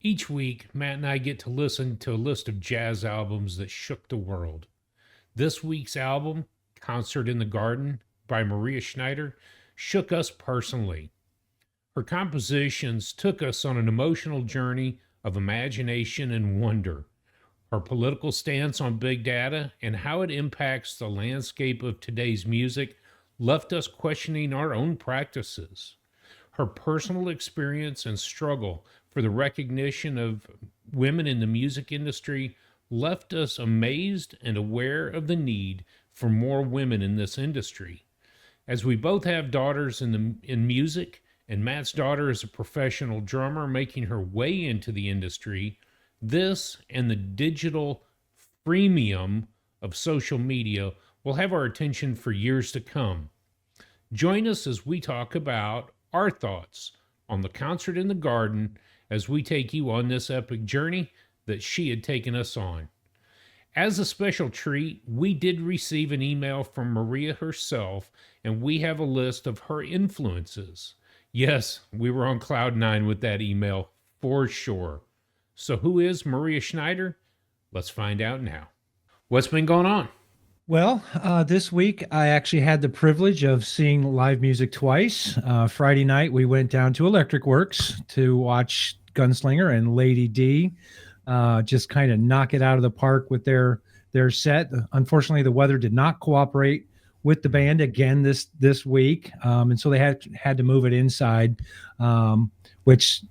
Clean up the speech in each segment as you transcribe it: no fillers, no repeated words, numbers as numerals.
Each week, Matt and I get to listen to a list of jazz albums that shook the world. This week's album, Concert in the Garden by Maria Schneider, shook us personally. Her compositions took us on an emotional journey of imagination and wonder. Her political stance on big data and how it impacts the landscape of today's music left us questioning our own practices. Her personal experience and struggle for the recognition of women in the music industry left us amazed and aware of the need for more women in this industry. As we both have daughters in music, and Matt's daughter is a professional drummer making her way into the industry, this and the digital freemium of social media will have our attention for years to come. Join us as we talk about our thoughts on the concert in the garden as we take you on this epic journey that she had taken us on. As a special treat, we did receive an email from Maria herself, and we have a list of her influences. Yes, we were on cloud nine with that email for sure. So, who is Maria Schneider? Let's find out now. What's been going on? Well, this week I actually had the privilege of seeing live music twice. Friday night we went down to Electric Works to watch Gunslinger and Lady D just kind of knock it out of the park with their set. Unfortunately, the weather did not cooperate with the band again this week, and so they had to move it inside, which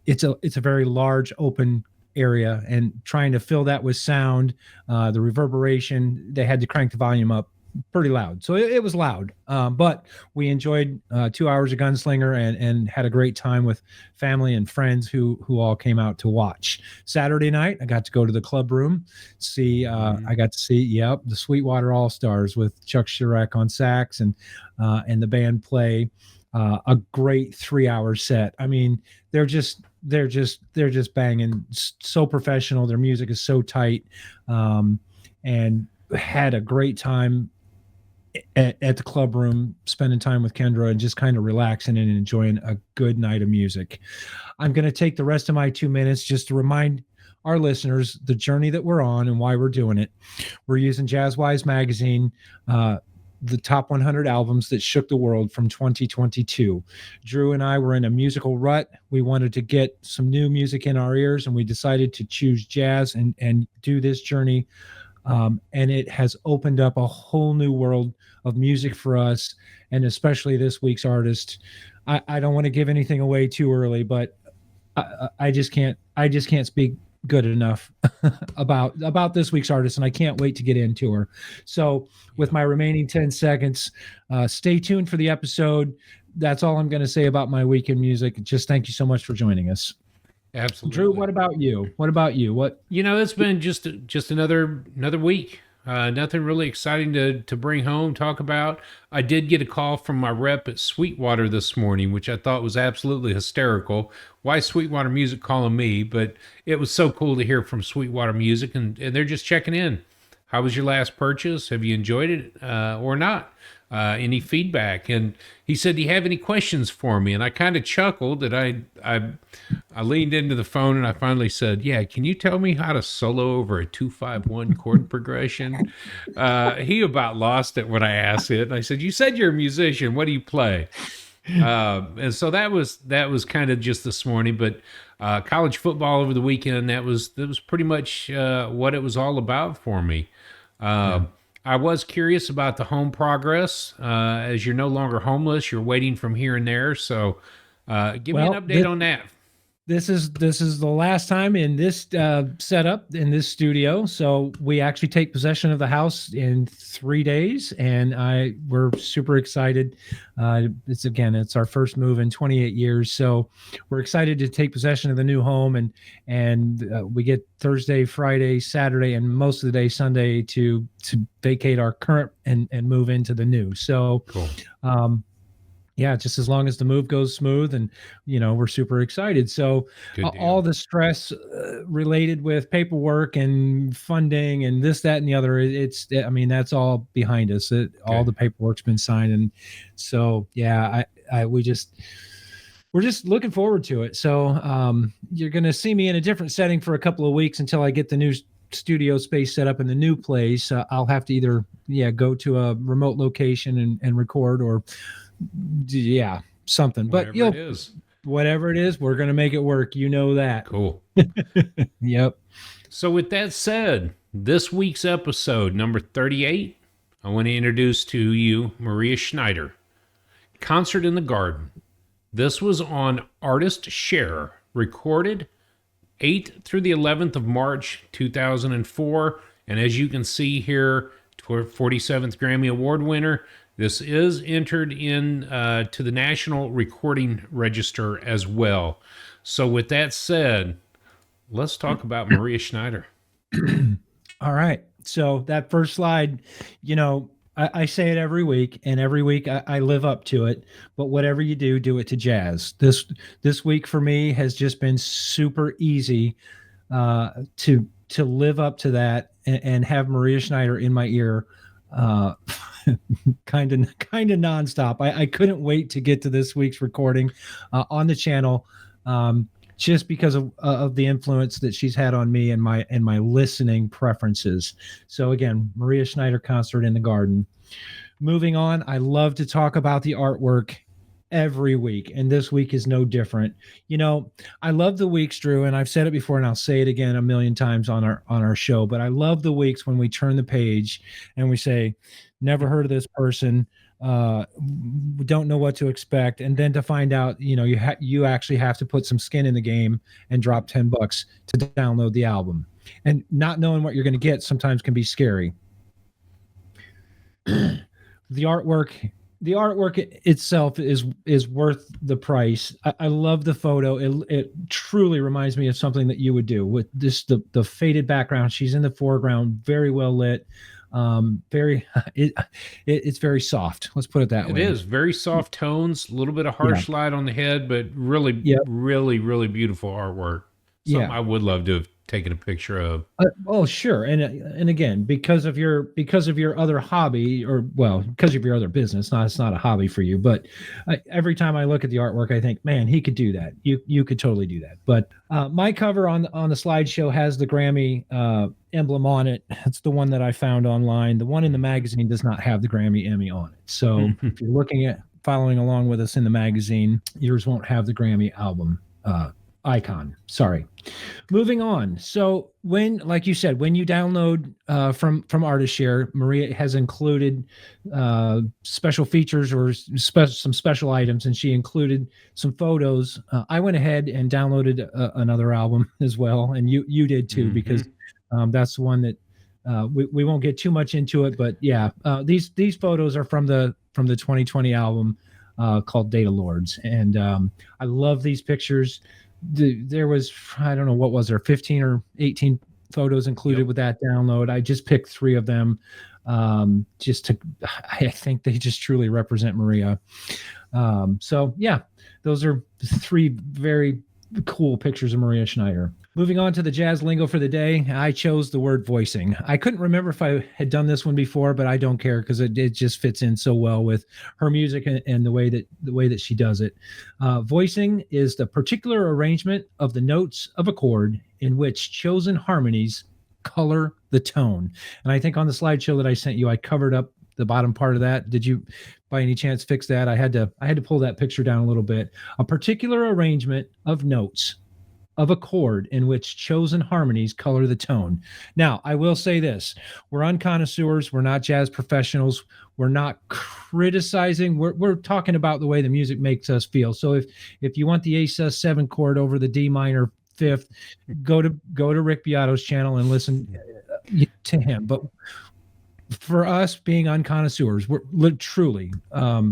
it's a very large open area, and trying to fill that with sound, the reverberation, they had to crank the volume up pretty loud. So it was loud, but we enjoyed 2 hours of Gunslinger and had a great time with family and friends who all came out to watch. Saturday night, I got to go to the club room, I got to see, the Sweetwater All Stars with Chuck Schureck on sax and the band play a great 3 hour set. I mean, they're just banging, so professional. Their music is so tight, and had a great time at the club room, spending time with Kendra and just kind of relaxing and enjoying a good night of music. I'm going to take the rest of my 2 minutes just to remind our listeners the journey that we're on and why we're doing it. We're using Jazzwise magazine, the top 100 albums that shook the world from 2022. Drew and I were in a musical rut. We wanted to get some new music in our ears, and we decided to choose jazz and do this journey. And it has opened up a whole new world of music for us, and especially this week's artist. I don't want to give anything away too early, but I just can't speak good enough about this week's artist, and I can't wait to get into her. So with my remaining 10 seconds, stay tuned for the episode. That's all I'm going to say about my week in music. Just thank you so much for joining us. Absolutely. Drew, what about you? What? It's been just another week. Nothing really exciting to bring home, talk about. I did get a call from my rep at Sweetwater this morning, which I thought was absolutely hysterical. Why Sweetwater Music calling me? But it was so cool to hear from Sweetwater Music, and they're just checking in. How was your last purchase? Have you enjoyed it or not? Any feedback? And he said, "Do you have any questions for me?" And I kind of chuckled, and I leaned into the phone and I finally said, "Yeah, can you tell me how to solo over a 2-5-1 chord progression?" He about lost it when I asked it. And I said, "You said you're a musician. What do you play?" And so that was kind of just this morning, but college football over the weekend, that was pretty much what it was all about for me. I was curious about the home progress. As you're no longer homeless, you're waiting from here and there. So give me an update on that. This is the last time in this setup in this studio. So we actually take possession of the house in 3 days, and we're super excited. It's our first move in 28 years, so we're excited to take possession of the new home, and we get Thursday, Friday, Saturday, and most of the day Sunday to vacate our current and move into the new. So cool. Yeah, just as long as the move goes smooth, and we're super excited. So all the stress related with paperwork and funding and this, that, and the other, that's all behind us. All the paperwork's been signed, and so yeah, we just we're just looking forward to it. So you're going to see me in a different setting for a couple of weeks until I get the new studio space set up in the new place. I'll have to either go to a remote location and record, or something. Whatever But you'll it is. whatever it is, we're going to make it work. You know that. Cool. Yep. So, with that said, this week's episode, number 38, I want to introduce to you Maria Schneider. Concert in the Garden. This was on Artist Share, recorded 8th through the 11th of March, 2004. And as you can see here, 47th Grammy Award winner. This is entered in to the National Recording Register as well. So with that said, let's talk about Maria Schneider. All right. So that first slide, I say it every week, and every week I live up to it. But whatever you do, do it to jazz. This week for me has just been super easy to live up to that and have Maria Schneider in my ear. Kind of nonstop. I couldn't wait to get to this week's recording on the channel, just because of the influence that she's had on me and my listening preferences. So again, Maria Schneider Concert in the Garden. Moving on, I love to talk about the artwork every week, and this week is no different. I love the weeks, Drew, and I've said it before, and I'll say it again a million times on our show, but I love the weeks when we turn the page and we say, never heard of this person, don't know what to expect, and then to find out, you actually have to put some skin in the game and drop $10 to download the album, and not knowing what you're going to get sometimes can be scary. The artwork itself is worth the price. I love the photo. It truly reminds me of something that you would do with this, the faded background. She's in the foreground, very well lit. It's very soft. Let's put it that way. It is very soft tones, a little bit of harsh light on the head, but really, really, really beautiful artwork. Something I would love to have taken a picture of. Oh, sure. And again, because of your other hobby, or because of your other business, it's not a hobby for you, but every time I look at the artwork, I think, man, he could do that. You could totally do that. But my cover on the slideshow has the Grammy emblem on it. It's the one that I found online. The one in the magazine does not have the Grammy Emmy on it. So if you're looking at following along with us in the magazine, yours won't have the Grammy album icon. Sorry. Moving on. So like you said, when you download from Artist Share, Maria has included special features or some special items, and she included some photos. I went ahead and downloaded another album as well, and you did too, because that's the one that we won't get too much into it. But these photos are from the 2020 album called Data Lords, and I love these pictures. There was, I don't know, what was there, 15 or 18 photos included with that download. I just picked 3 of them. I think they just truly represent Maria. Those are 3 very cool pictures of Maria Schneider. Moving on to the jazz lingo for the day, I chose the word voicing. I couldn't remember if I had done this one before, but I don't care, because it just fits in so well with her music and the way that she does it. Voicing is the particular arrangement of the notes of a chord in which chosen harmonies color the tone. And I think on the slideshow that I sent you, I covered up the bottom part of that. Did you by any chance fix that? I had to pull that picture down a little bit. A particular arrangement of notes of a chord in which chosen harmonies color the tone. Now, I will say this. We're unconnoisseurs. We're not jazz professionals. We're not criticizing. We're talking about the way the music makes us feel. So if you want the A7 chord over the D minor 5th, go to Rick Beato's channel and listen to him. But for us being unconnoisseurs, we're truly, I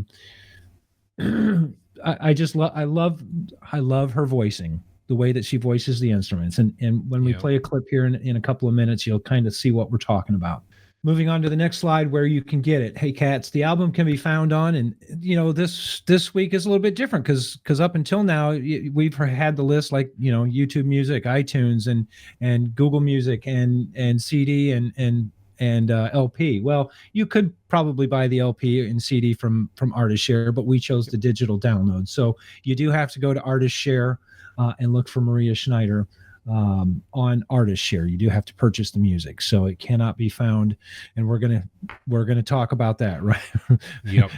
love her voicing, the way that she voices the instruments. And when we play a clip here in a couple of minutes, you'll kind of see what we're talking about. Moving on to the next slide, where you can get it. Hey, cats, the album can be found on, and this week is a little bit different because up until now we've had the list like YouTube Music, iTunes, and Google Music, and CD, and and LP. Well, you could probably buy the LP and CD from Artist Share, but we chose the digital download. So you do have to go to Artist Share and look for Maria Schneider on Artist Share. You do have to purchase the music, so it cannot be found. And we're gonna talk about that, right? Yep.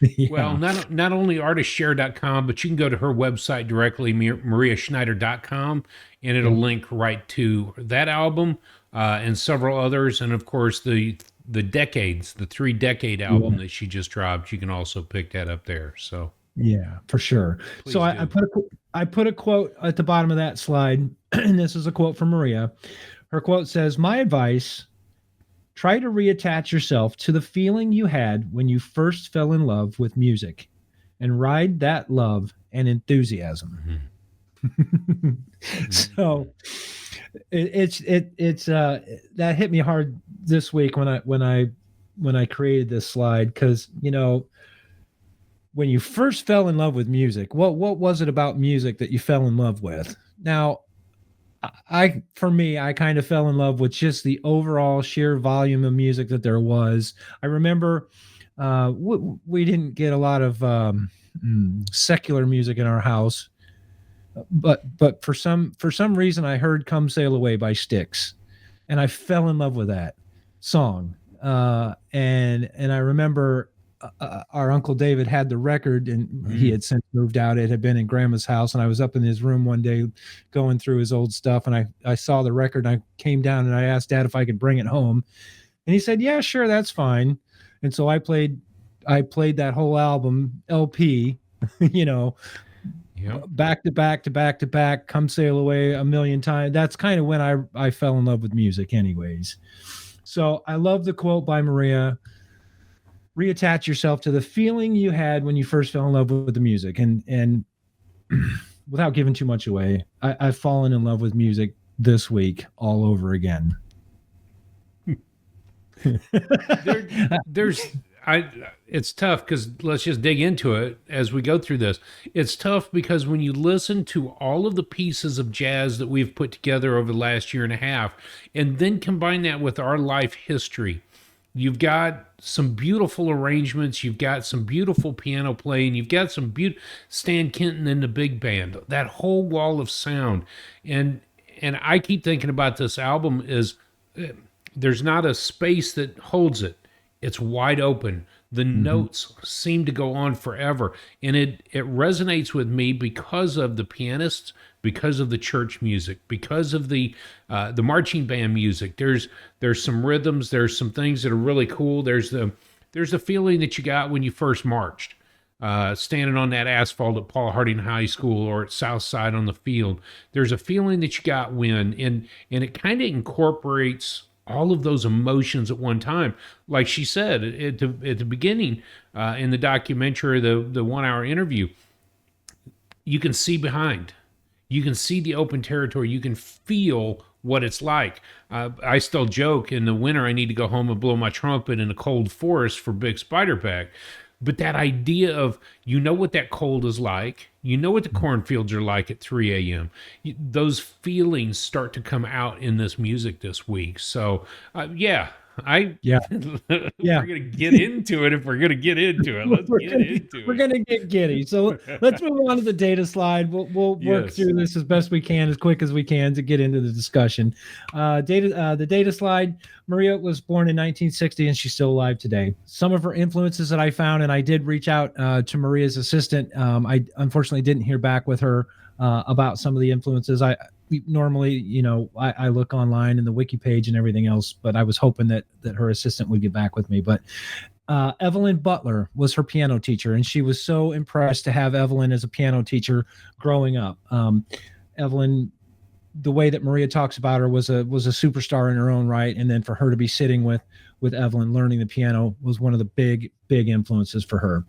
Yeah. Well, not only artistshare.com, but you can go to her website directly, mariaschneider.com, and it'll link right to that album and several others. And of course, the 3-decade album that she just dropped, you can also pick that up there. So yeah, for sure. Please So I put a quote at the bottom of that slide, and this is a quote from Maria. Her quote says, "My advice: try to reattach yourself to the feeling you had when you first fell in love with music, and ride that love and enthusiasm." Mm-hmm. So it's that hit me hard this week when I created this slide, because when you first fell in love with music, what was it about music that you fell in love with? Now, for me, I kind of fell in love with just the overall sheer volume of music that there was. I remember we didn't get a lot of secular music in our house, but for some reason I heard "Come Sail Away" by Styx, and I fell in love with that song. And I remember our Uncle David had the record, and he had since moved out. It had been in Grandma's house, and I was up in his room one day going through his old stuff, and I saw the record, and I came down and I asked Dad if I could bring it home, and he said, "Yeah, sure, that's fine." And so I played that whole album, LP, back to back to back to back, "Come Sail Away" a million times. That's kind of when I fell in love with music anyways. So I love the quote by Maria: reattach yourself to the feeling you had when you first fell in love with the music. And without giving too much away, I've fallen in love with music this week all over again. It's tough because let's just dig into it as we go through this. It's tough because when you listen to all of the pieces of jazz that we've put together over the last year and a half, and then combine that with our life history, you've got some beautiful arrangements. You've got some beautiful piano playing. You've got some Stan Kenton in the big band, that whole wall of sound. And I keep thinking about this album is there's not a space that holds it. It's wide open. The notes seem to go on forever. And it resonates with me because of the pianists, because of the church music, because of the marching band music. There's some rhythms, there's some things that are really cool. There's the feeling that you got when you first marched, standing on that asphalt at Paul Harding High School or at Southside on the field. There's a feeling that you got and it kind of incorporates all of those emotions at one time. Like she said at the beginning in the documentary, the 1 hour interview, you can see behind. You can see the open territory. You can feel what it's like. I still joke in the winter, I need to go home and blow my trumpet in a cold forest for big spiderback. But that idea of, what that cold is like, what the cornfields are like at 3 a.m., those feelings start to come out in this music this week. So, yeah. We're gonna get into it if we're gonna get into it. We're gonna get giddy. So let's move on to the data slide. We'll work through this as best we can, as quick as we can, to get into the discussion. The data slide. Maria was born in 1960, and she's still alive today. Some of her influences that I found, and I did reach out to Maria's assistant. I unfortunately didn't hear back with her about some of the influences. Normally, I look online in the wiki page and everything else, but I was hoping that her assistant would get back with me. But Evelyn Butler was her piano teacher, and she was so impressed to have Evelyn as a piano teacher growing up. Evelyn, the way that Maria talks about her, was a superstar in her own right, and then for her to be sitting with Evelyn learning the piano was one of the big influences for her.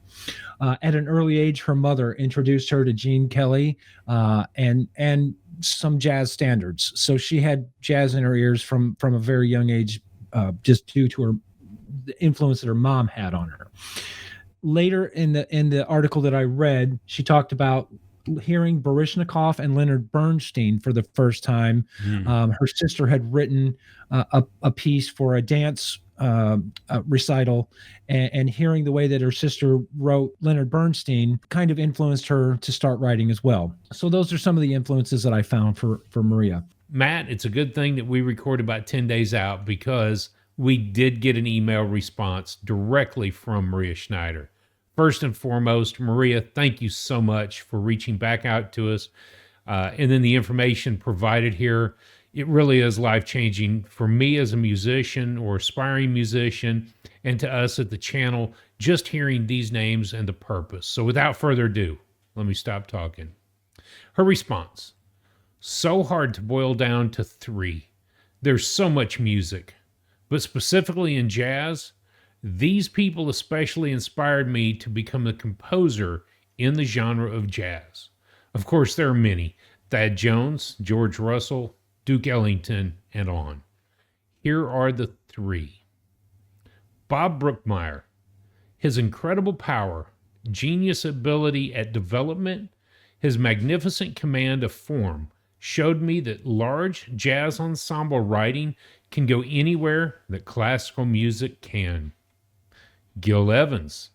At an early age, her mother introduced her to Gene Kelly and some jazz standards. So she had jazz in her ears from a very young age, just due to the influence that her mom had on her. Later in the article that I read, she talked about hearing Baryshnikov and Leonard Bernstein for the first time. Her sister had written a piece for a dance recital, and hearing the way that her sister wrote Leonard Bernstein kind of influenced her to start writing as well. So those are some of the influences that I found for Maria. Matt, it's a good thing that we record about 10 days out, because we did get an email response directly from Maria Schneider. First and foremost, Maria, thank you so much for reaching back out to us. And then the information provided here, it really is life-changing for me as a musician or aspiring musician, and to us at the channel, just hearing these names and the purpose. So without further ado, let me stop talking. Her response: so hard to boil down to 3. There's so much music, but specifically in jazz, these people especially inspired me to become a composer in the genre of jazz. Of course, there are many: Thad Jones, George Russell, Duke Ellington, and on. Here are the 3. Bob Brookmeyer. His incredible power, genius ability at development, his magnificent command of form showed me that large jazz ensemble writing can go anywhere that classical music can. Gil Evans.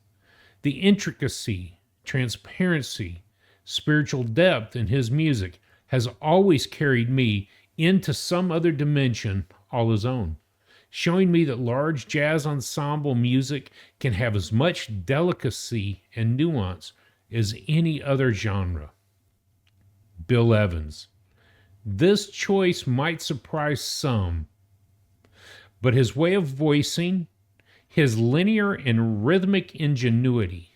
The intricacy, transparency, spiritual depth in his music has always carried me into some other dimension all his own, showing me that large jazz ensemble music can have as much delicacy and nuance as any other genre. Bill Evans. This choice might surprise some, but his way of voicing, his linear and rhythmic ingenuity,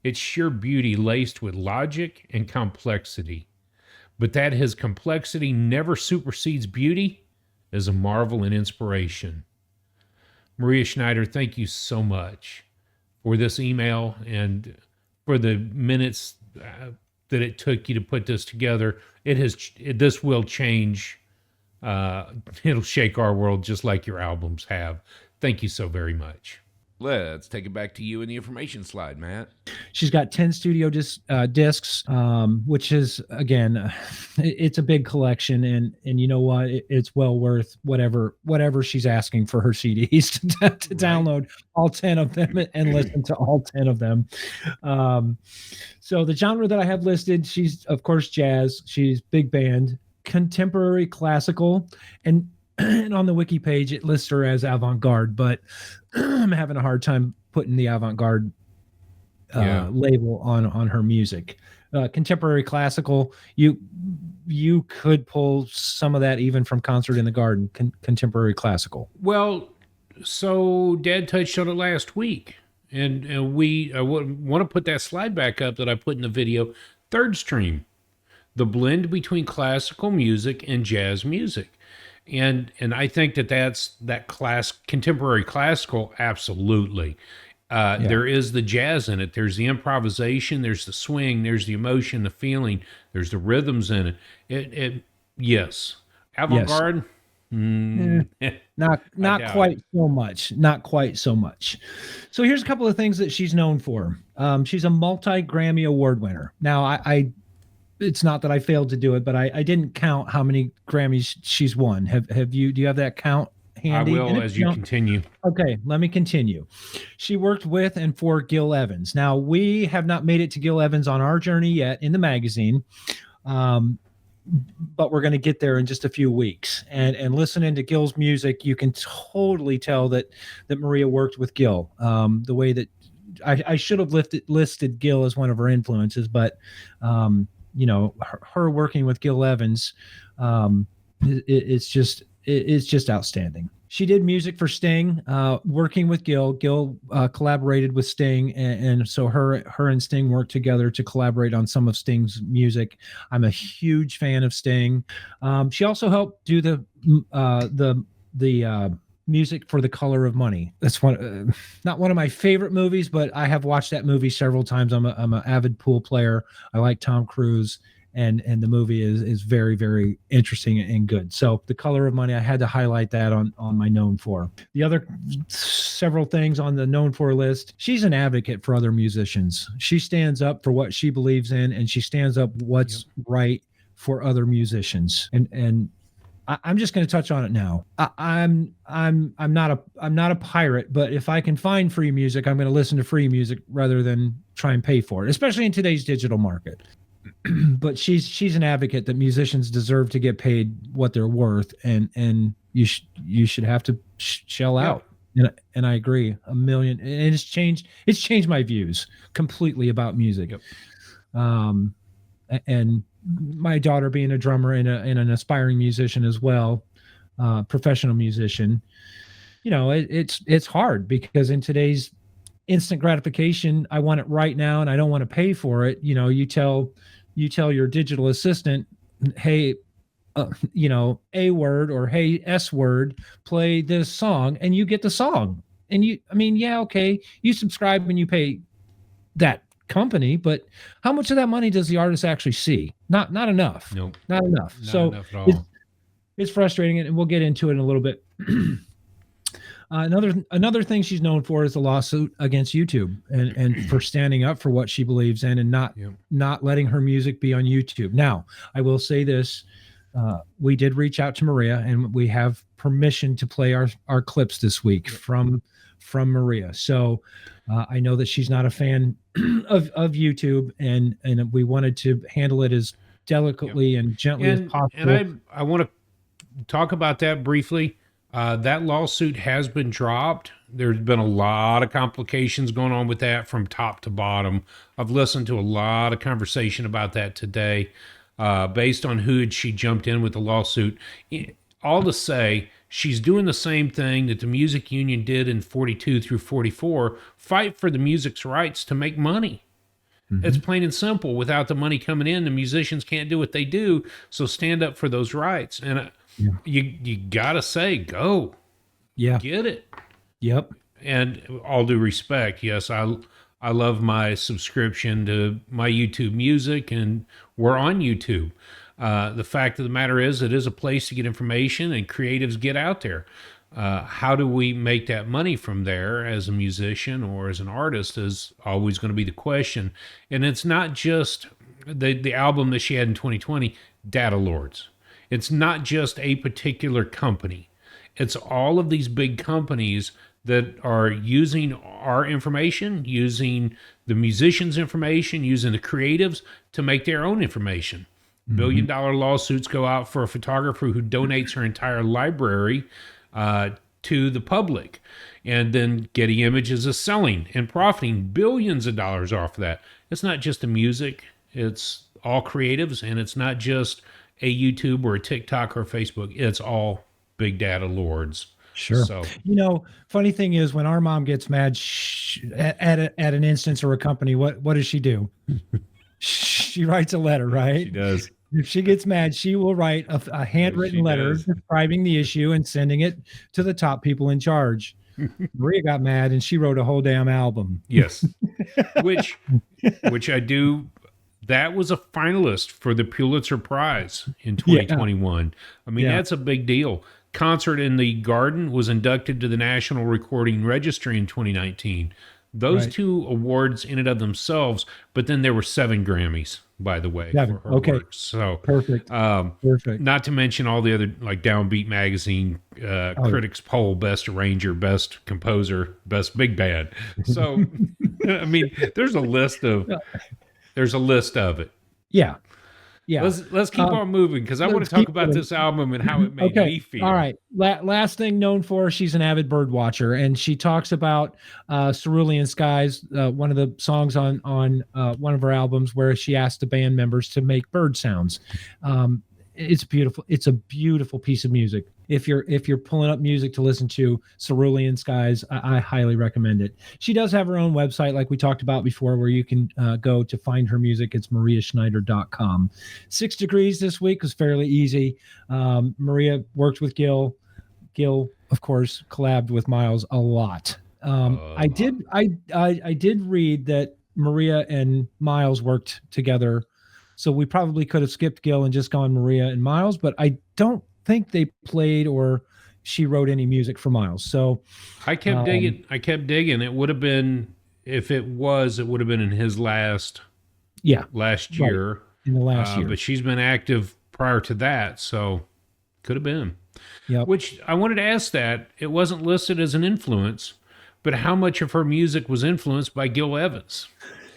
its sheer beauty laced with logic and complexity, but that his complexity never supersedes beauty, is a marvel and inspiration. Maria Schneider, thank you so much for this email and for the minutes that it took you to put this together. This will change. It'll shake our world just like your albums have. Thank you so very much. Let's take it back to you in the information slide, Matt. She's got 10 studio discs, which is, again, it's a big collection, and you know what? It's well worth whatever she's asking for her CDs to download all 10 of them and listen to all 10 of them. So the genre that I have listed, she's, of course, jazz. She's big band, contemporary classical, and on the wiki page, it lists her as avant-garde, but I'm having a hard time putting the avant-garde label on her music. Contemporary classical, you could pull some of that even from Concert in the Garden, contemporary classical. Well, so Dad touched on it last week, and I want to put that slide back up that I put in the video. Third stream, the blend between classical music and jazz music. And I think that's contemporary classical, absolutely. There is the jazz in it. There's the improvisation. There's the swing. There's the emotion, the feeling. There's the rhythms in it. Yes. Avant-garde? Yes. Not quite so much. Not quite so much. So here's a couple of things that she's known for. She's a multi-Grammy Award winner. Now, it's not that I failed to do it, but I didn't count how many Grammys she's won. Do you have that count handy? I will as you continue. Okay, let me continue. She worked with and for Gil Evans. Now, we have not made it to Gil Evans on our journey yet in the magazine, but we're going to get there in just a few weeks. And listening to Gil's music, you can totally tell that Maria worked with Gil. The way that I should have listed Gil as one of her influences, but her working with Gil Evans, it's just outstanding. She did music for Sting, working with Gil. Gil collaborated with Sting, and so her and Sting worked together to collaborate on some of Sting's music. I'm a huge fan of Sting. She also helped do the music for The Color of Money. That's not one of my favorite movies, but I have watched that movie several times. I'm an avid pool player. I like Tom Cruise, and the movie is very, very interesting and good. So The Color of Money, I had to highlight that on my known for. The other several things on the known for list, she's an advocate for other musicians. She stands up for what she believes in, and she stands up what's right for other musicians. And I'm just going to touch on it now. I'm not a pirate, but if I can find free music, I'm going to listen to free music rather than try and pay for it, especially in today's digital market. But she's an advocate that musicians deserve to get paid what they're worth, and you should have to shell out. And I agree a million. And it's changed my views completely about music. And my daughter being a drummer and an aspiring musician as well, professional musician, it's hard because in today's instant gratification, I want it right now and I don't want to pay for it. You tell your digital assistant, hey, A word or hey, S word, play this song, and you get the song. And okay, you subscribe and you pay that company, but how much of that money does the artist actually see? Not enough. Nope. Not enough. Not enough at all. It's frustrating, and we'll get into it in a little bit. Another thing she's known for is the lawsuit against YouTube and for standing up for what she believes in and not letting her music be on YouTube. Now, I will say this. We did reach out to Maria, and we have permission to play our clips this week from Maria. So I know that she's not a fan of YouTube, and we wanted to handle it as delicately and gently as possible. And I want to talk about that briefly. That lawsuit has been dropped. There's been a lot of complications going on with that from top to bottom. I've listened to a lot of conversation about that today, based on who she jumped in with the lawsuit. All to say, she's doing the same thing that the music union did in 42 through 44, fight for the music's rights to make money. Mm-hmm. It's plain and simple. Without the money coming in, the musicians can't do what they do. So stand up for those rights. And you gotta say, go. Yeah. Get it. Yep. And all due respect, yes, I love my subscription to my YouTube music, and we're on YouTube. The fact of the matter is, it is a place to get information and creatives get out there. How do we make that money from there as a musician or as an artist is always going to be the question. And it's not just the album that she had in 2020, Data Lords. It's not just a particular company. It's all of these big companies that are using our information, using the musicians' information, using the creatives to make their own information. $1 billion lawsuits go out for a photographer who donates her entire library to the public. And then Getty Images is selling and profiting billions of dollars off of that. It's not just the music. It's all creatives, and it's not just a YouTube or a TikTok or a Facebook. It's all big data lords. Sure. So, funny thing is, when our mom gets mad at an instance or a company, what does she do? She writes a letter, right? She does. If she gets mad, she will write a handwritten letter describing the issue and sending it to the top people in charge. Maria got mad and she wrote a whole damn album. Yes. which I do. That was a finalist for the Pulitzer Prize in 2021. Yeah. I mean, that's a big deal. Concert in the Garden was inducted to the National Recording Registry in 2019. Those two awards in and of themselves, but then there were 7 Grammys, by the way, for her work. So perfect. Perfect. Not to mention all the other, like Downbeat Magazine, Critics Poll, Best Arranger, Best Composer, Best Big Band. So, I mean, there's a list of it. Yeah. Yeah. Let's keep on moving, because I want to talk about this album and how it made me feel. All right. Last thing known for, she's an avid bird watcher, and she talks about Cerulean Skies, one of the songs on one of her albums, where she asked the band members to make bird sounds. It's beautiful. It's a beautiful piece of music. If you're pulling up music to listen to, Cerulean Skies, I highly recommend it. She does have her own website, like we talked about before, where you can go to find her music. It's mariaschneider.com. 6 Degrees this week was fairly easy. Maria worked with Gil. Gil, of course, collabed with Miles a lot. I did read that Maria and Miles worked together So we probably could have skipped Gil and just gone Maria and Miles, but I don't think they played or she wrote any music for Miles. So I kept digging. I kept digging. It would have been, if it was, it would have been in his last yeah, last right, year. in the last year. But she's been active prior to that, so could have been. Yep. Which I wanted to ask that. It wasn't listed as an influence, but how much of her music was influenced by Gil Evans?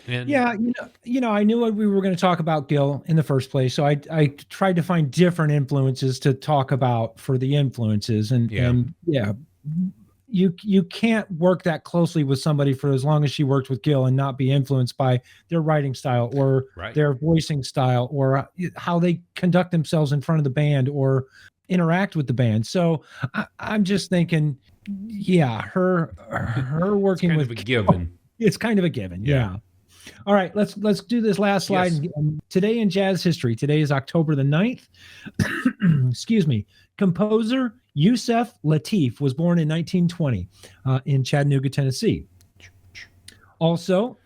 And Yeah, I knew we were going to talk about Gil in the first place, so I tried to find different influences to talk about for the influences, and you can't work that closely with somebody for as long as she worked with Gil and not be influenced by their writing style or Right. their voicing style or how they conduct themselves in front of the band or interact with the band. So I'm just thinking, yeah, her working kind with of a given. it's kind of a given. Yeah. Yeah. All right, let's do this last slide. Yes. Today in jazz history. Today is October the 9th. Excuse me. Composer Yusef Lateef was born in 1920 in Chattanooga, Tennessee. Also,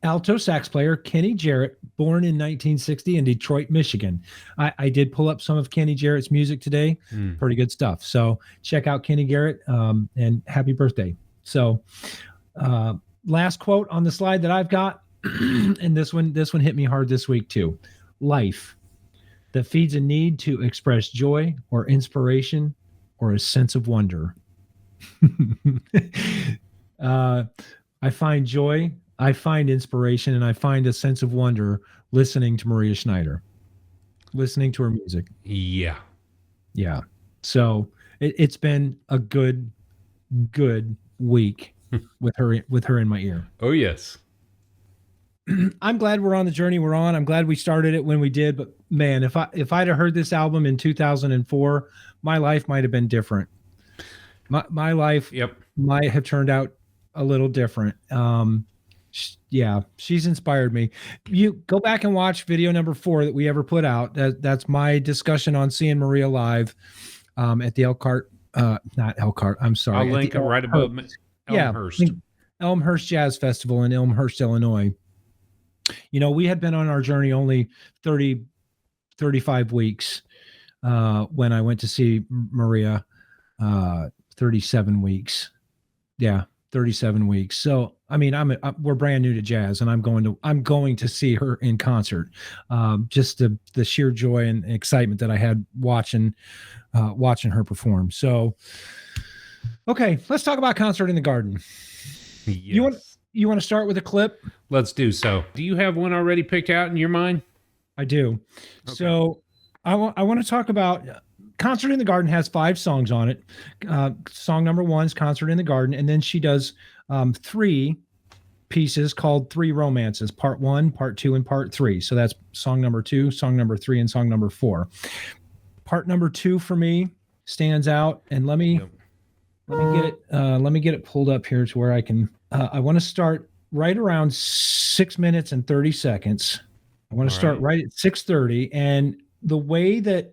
alto sax player Kenny Jarrett, born in 1960 in Detroit, Michigan. I did pull up some of Kenny Jarrett's music today. Pretty good stuff. So check out Kenny Garrett and happy birthday. So last quote on the slide that I've got, and this one hit me hard this week too. Life that feeds a need to express joy or inspiration or a sense of wonder. I find joy, I find inspiration, and I find a sense of wonder listening to Maria Schneider, listening to her music. Yeah. Yeah. So it's been a good week with her in my ear. Oh, yes. I'm glad we're on the journey we're on. I'm glad we started it when we did, but man, if I'd have heard this album in 2004, my life might have been different. My life might have turned out a little different. Yeah, she's inspired me. You go back and watch video number 4 that we ever put out. That's my discussion on seeing Maria live at the Elkhart, not Elkhart. I'm sorry. I'll link it right above Elmhurst. Elmhurst Jazz Festival in Elmhurst, Illinois. We had been on our journey only 35 weeks when I went to see Maria, 37 weeks. Yeah, 37 weeks. So, I mean, we're brand new to jazz, and I'm going to see her in concert. Just the sheer joy and excitement that I had watching her perform. So, okay, let's talk about Concert in the Garden. Yes. You want to start with a clip? Let's do so. Do you have one already picked out in your mind? I do. Okay. So I want to talk about Concert in the Garden. Has 5 songs on it. Song number 1 is Concert in the Garden, and then she does 3 pieces called 3 Romances, part 1, part 2, and part 3. So that's song number 2, song number 3, and song number 4. Part number 2 for me stands out, and let me get it pulled up here to where I can. I want to start right around 6 minutes and 30 seconds. I want to start right at 6:30, and the way that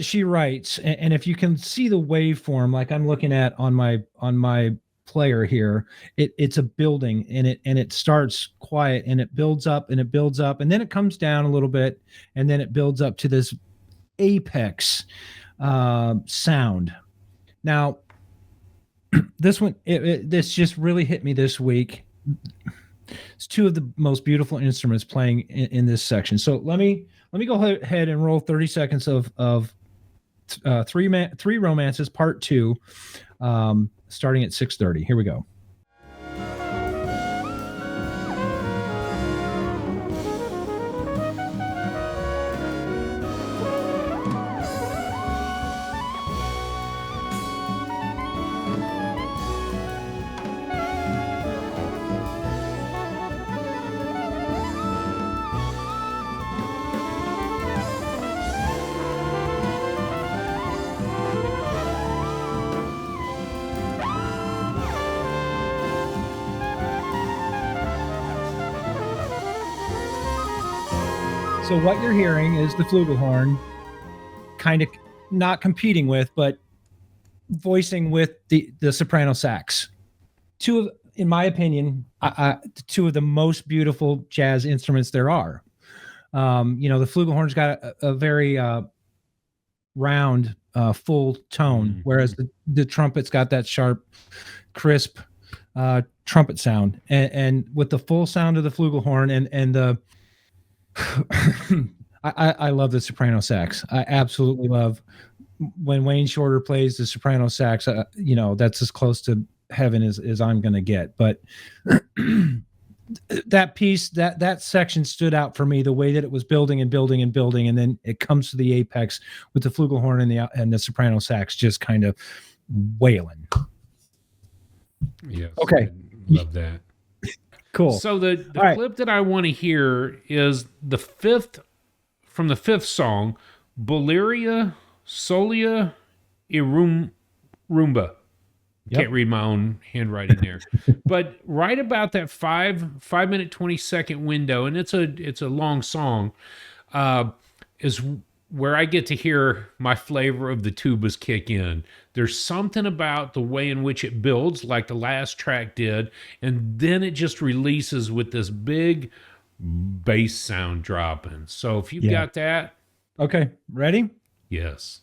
she writes, and if you can see the waveform, like I'm looking at on my player here, it's a building, and it starts quiet, and it builds up, and it builds up, and then it comes down a little bit, and then it builds up to this apex sound. Now, this one, this just really hit me this week. It's 2 of the most beautiful instruments playing in this section. So let me go ahead and roll 30 seconds of 3 Romances, part 2, starting at 6:30. Here we go. So what you're hearing is the flugelhorn kind of not competing with, but voicing with the soprano sax. Two in my opinion, two of the most beautiful jazz instruments there are. The flugelhorn's got a very round, full tone, whereas the trumpet's got that sharp, crisp trumpet sound. And with the full sound of the flugelhorn and the I love the soprano sax. I absolutely love when Wayne Shorter plays the soprano sax. That's as close to heaven as I'm going to get. But that piece, that section stood out for me, the way that it was building and building and building, and then it comes to the apex with the flugelhorn and the soprano sax just kind of wailing. Yes. Okay. I love that. Cool. So the right. clip that I want to hear is from the fifth song, Bulleria, Solea, Rumba. Yep. Can't read my own handwriting there. But right about that 5 minute 20-second window, and it's a long song, is where I get to hear my flavor of the tubas kick in. There's something about the way in which it builds, like the last track did, and then it just releases with this big bass sound dropping. So if you've got that. Okay, ready? Yes.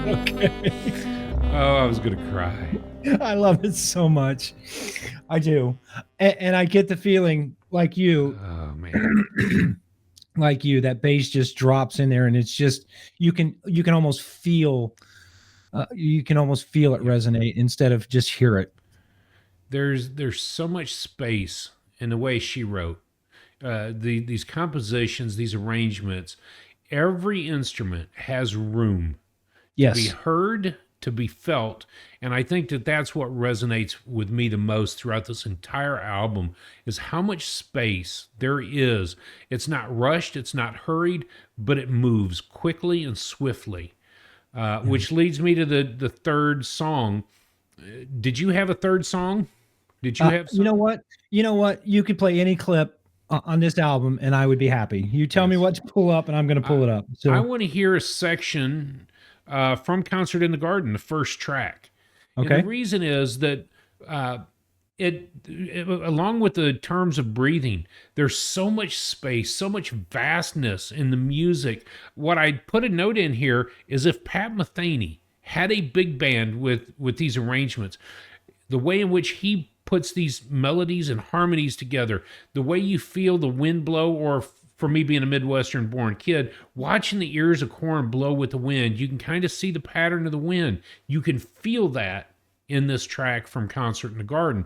Okay. Oh, I was going to cry. I love it so much. I do. And I get the feeling like you. Oh, man. Like you, that bass just drops in there, and it's just you can almost feel it resonate instead of just hear it. There's so much space in the way she wrote these compositions, these arrangements. Every instrument has room to be heard, to be felt, and I think that's what resonates with me the most throughout this entire album is how much space there is. It's not rushed, it's not hurried, but it moves quickly and swiftly, which leads me to the third song. Did you have a third song? Did you have some? You know what? You could play any clip on this album, and I would be happy. You tell me what to pull up, and I'm going to pull it up. So I want to hear a section from Concert in the Garden, the first track. Okay. And the reason is that it along with the terms of breathing, there's so much space, so much vastness in the music. What I put a note in here is if Pat Metheny had a big band with these arrangements, the way in which he puts these melodies and harmonies together, the way you feel the wind blow, or for me being a Midwestern born kid, watching the ears of corn blow with the wind, you can kind of see the pattern of the wind. You can feel that in this track from Concert in the Garden,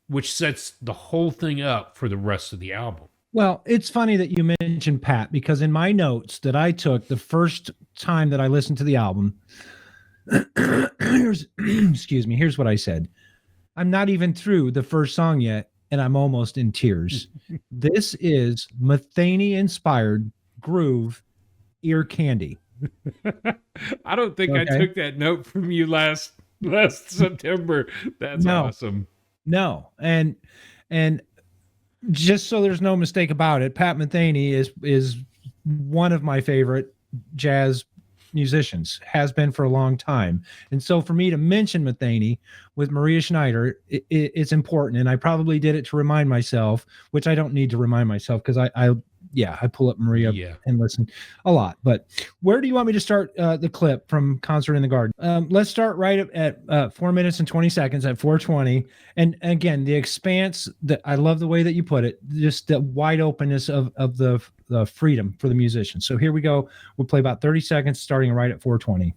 which sets the whole thing up for the rest of the album. Well, it's funny that you mentioned Pat, because in my notes that I took the first time that I listened to the album, here's what I said. I'm not even through the first song yet, and I'm almost in tears. This is Metheny-inspired groove ear candy. I don't think I took that note from you last September. That's awesome. No, and just so there's no mistake about it, Pat Metheny is one of my favorite jazz musicians, has been for a long time. And so for me to mention Metheny with Maria Schneider, it's important. And I probably did it to remind myself, which I don't need to remind myself, because I pull up Maria and listen a lot. But where do you want me to start the clip from Concert in the Garden? Let's start right at 4 minutes and 20 seconds at 4:20. And again, the expanse, that I love the way that you put it, just the wide openness of the freedom for the musician. So here we go. We'll play about 30 seconds starting right at 4:20.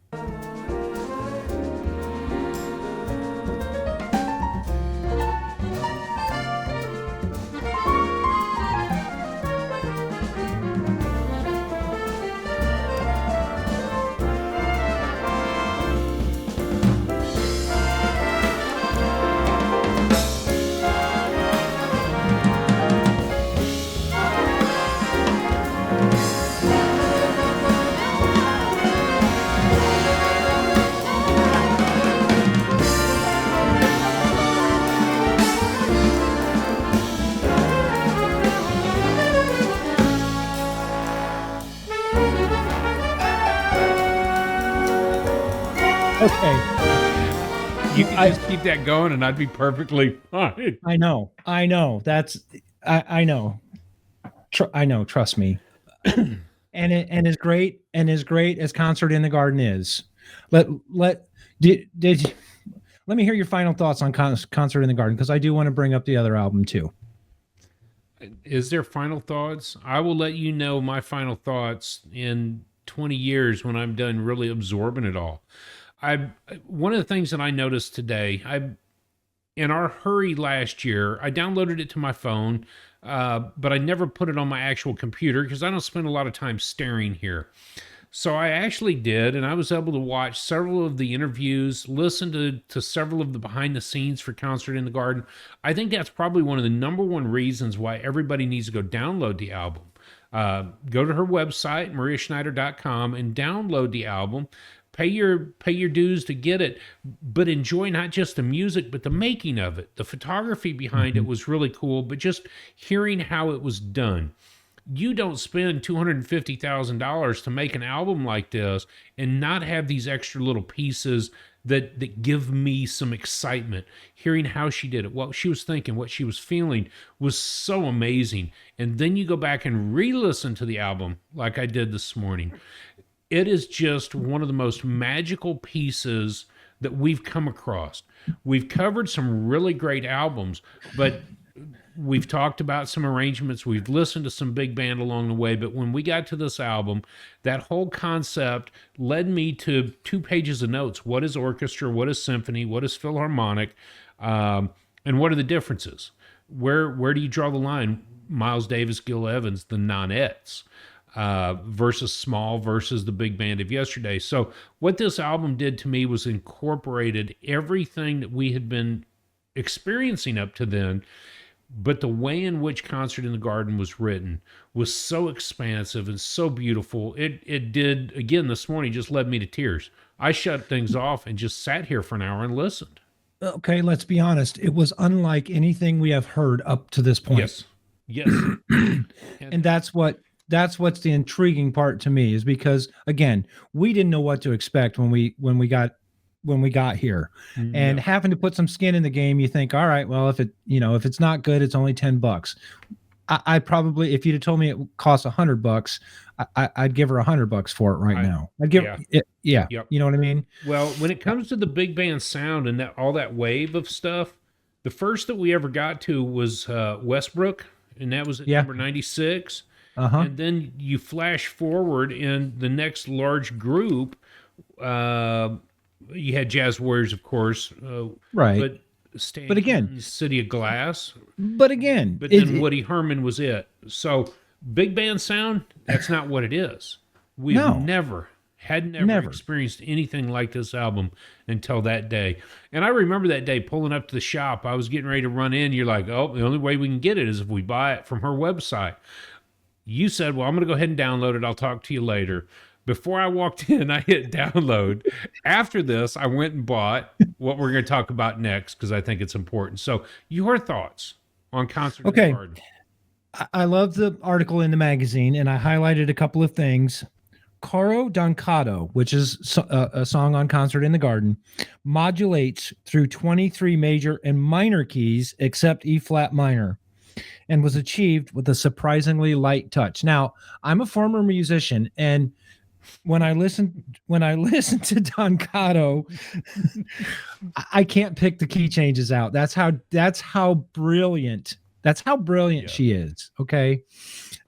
You can just keep that going, and I'd be perfectly fine. I know. That's I know. I know. Trust me. and as great as Concert in the Garden is, let me hear your final thoughts on Concert in the Garden, because I do want to bring up the other album too. Is there final thoughts? I will let you know my final thoughts in 20 years when I'm done really absorbing it all. One of the things that I noticed today, in our hurry last year, I downloaded it to my phone, but I never put it on my actual computer because I don't spend a lot of time staring here. So I actually did, and I was able to watch several of the interviews, listen to several of the behind the scenes for Concert in the Garden. I think that's probably one of the number one reasons why everybody needs to go download the album. Go to her website, mariaschneider.com, and download the album. Pay your dues to get it, but enjoy not just the music, but the making of it. The photography behind it was really cool, but just hearing how it was done. You don't spend $250,000 to make an album like this and not have these extra little pieces that give me some excitement. Hearing how she did it, what she was thinking, what she was feeling was so amazing. And then you go back and re-listen to the album like I did this morning. It is just one of the most magical pieces that we've come across. We've covered some really great albums, but we've talked about some arrangements. We've listened to some big band along the way, but when we got to this album, that whole concept led me to 2 pages of notes. What is orchestra? What is symphony? What is philharmonic? And what are the differences? Where do you draw the line? Miles Davis, Gil Evans, the nonettes. Versus small versus the big band of yesterday. So what this album did to me was incorporated everything that we had been experiencing up to then, but the way in which Concert in the Garden was written was so expansive and so beautiful. It did, again, this morning just led me to tears. I shut things off and just sat here for an hour and listened. Okay, let's be honest. It was unlike anything we have heard up to this point. Yes. And that's what's the intriguing part to me, is because, again, we didn't know what to expect when we got here. And having to put some skin in the game, you think, all right, well, if it's not good, it's only $10. I probably, if you'd have told me it costs $100, I'd give her $100 for it right now. I'd give it. Yeah. Yep. You know what I mean? Well, when it comes to the big band sound and all that wave of stuff, the first that we ever got to was Westbrook, and that was at number 96. And then you flash forward in the next large group. You had Jazz Warriors, of course, right? But again, City of Glass. But then Woody Herman was it. So big band sound, that's not what it is. We've never experienced anything like this album until that day. And I remember that day pulling up to the shop. I was getting ready to run in. You're like, oh, the only way we can get it is if we buy it from her website. You said, well, I'm going to go ahead and download it. I'll talk to you later. Before I walked in, I hit download. After this, I went and bought what we're going to talk about next because I think it's important. So your thoughts on Concert in the Garden. I love the article in the magazine, and I highlighted a couple of things. Caro Dancato, which is a song on Concert in the Garden, modulates through 23 major and minor keys except E-flat minor, and was achieved with a surprisingly light touch. Now, I'm a former musician, and when I listen to Dancato, I can't pick the key changes out. That's how brilliant she is. Okay.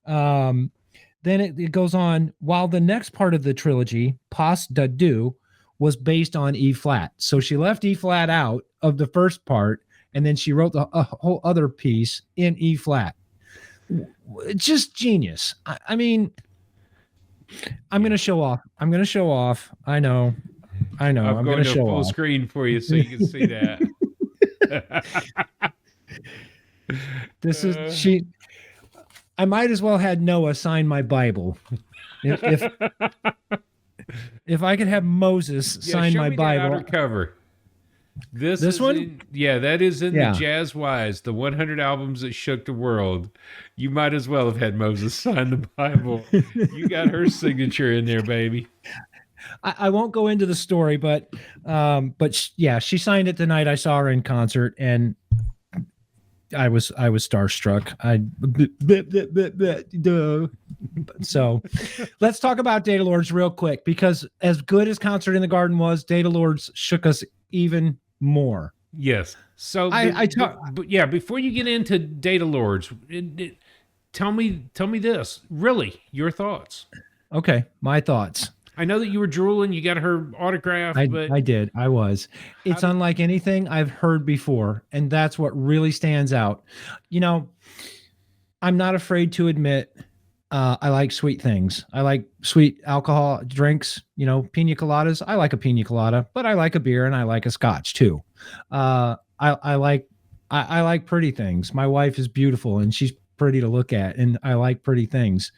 Then it goes on, while the next part of the trilogy, Pas de Deux, was based on E flat. So she left E flat out of the first part, and then she wrote a whole other piece in E flat. Just genius. I mean, I'm going to show off. I know. I'm going to show full off. Screen for you so you can see that. This is she. I might as well had Noah sign my Bible. If I could have Moses sign my Bible. Outer cover. This one? That is in the Jazz Wise, the 100 albums that shook the world. You might as well have had Moses sign the Bible. You got her signature in there, baby. I won't go into the story, but yeah, she signed it the night I saw her in concert, and I was starstruck. So let's talk about Data Lords real quick, because as good as Concert in the Garden was, Data Lords shook us even more. Yes. So but yeah, before you get into Data Lords, tell me this. Really, your thoughts. Okay, my thoughts. I know that you were drooling. You got her autograph, but I did. I was. It's unlike anything I've heard before, and that's what really stands out. You know, I'm not afraid to admit I like sweet things. I like sweet alcohol drinks. You know, pina coladas. I like a pina colada, but I like a beer and I like a scotch too. I like pretty things. My wife is beautiful and she's pretty to look at, and I like pretty things.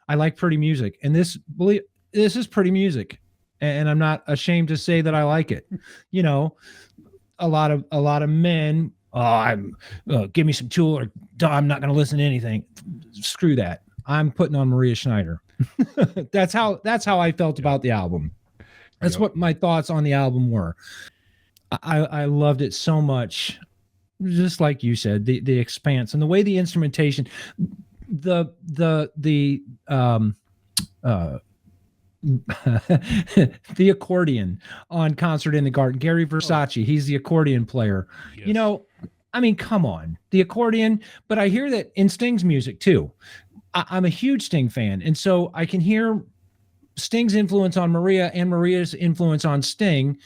I like pretty music, and this is pretty music, and I'm not ashamed to say that I like it. You know, a lot of men, give me some Tool, or I'm not going to listen to anything. Screw that. I'm putting on Maria Schneider. That's how I felt about the album. That's what my thoughts on the album were. I loved it so much. Just like you said, the expanse and the way the instrumentation, the the accordion on Concert in the Garden. Gary Versace, he's the accordion player. Yes. You know, I mean, come on, the accordion. But I hear that in Sting's music too. I'm a huge Sting fan, and so I can hear Sting's influence on Maria and Maria's influence on Sting,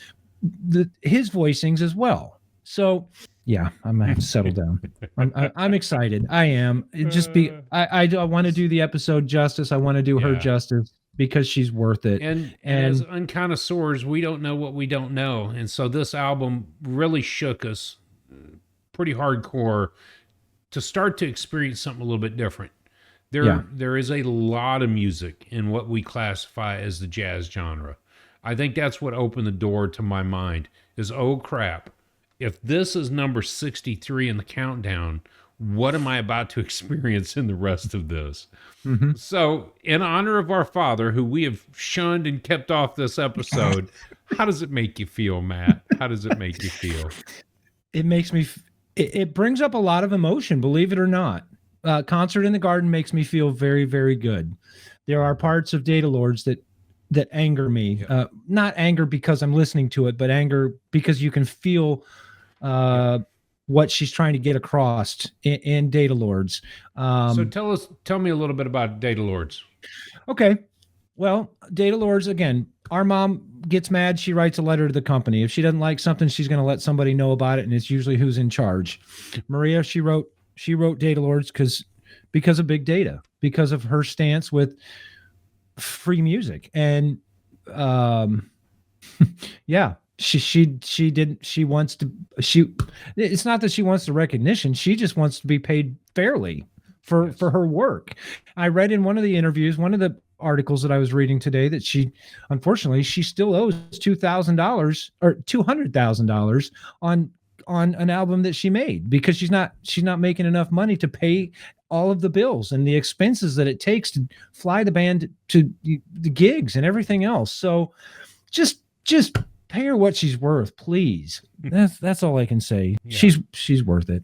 his voicings as well. So yeah, I'm gonna have to settle down. I'm excited. I am. I want to do the episode justice. I want to do her justice, because she's worth it. And as unconnoisseurs, we don't know what we don't know. And so this album really shook us pretty hardcore to start to experience something a little bit different. There is a lot of music in what we classify as the jazz genre. I think that's what opened the door to my mind is, oh crap, if this is number 63 in the countdown, what am I about to experience in the rest of this? Mm-hmm. So, in honor of our father, who we have shunned and kept off this episode, how does it make you feel, Matt? How does it make you feel? It makes me, it brings up a lot of emotion, believe it or not. Concert in the Garden makes me feel very, very good. There are parts of Data Lords that anger me. Not anger because I'm listening to it, but anger because you can feel what she's trying to get across in Data Lords. So tell me a little bit about Data Lords. Okay. Well, Data Lords, again, our mom gets mad. She writes a letter to the company. If she doesn't like something, she's going to let somebody know about it, and it's usually who's in charge. Maria, she wrote Data Lords because of big data, because of her stance with free music. And yeah, she wants to, it's not that she wants the recognition. She just wants to be paid fairly for her work. I read in one of the interviews, one of the articles that I was reading today, that unfortunately she still owes $2,000 or $200,000 on an album that she made, because she's not making enough money to pay all of the bills and the expenses that it takes to fly the band to the gigs and everything else. So just pay her what she's worth, please. That's all I can say. Yeah. She's worth it.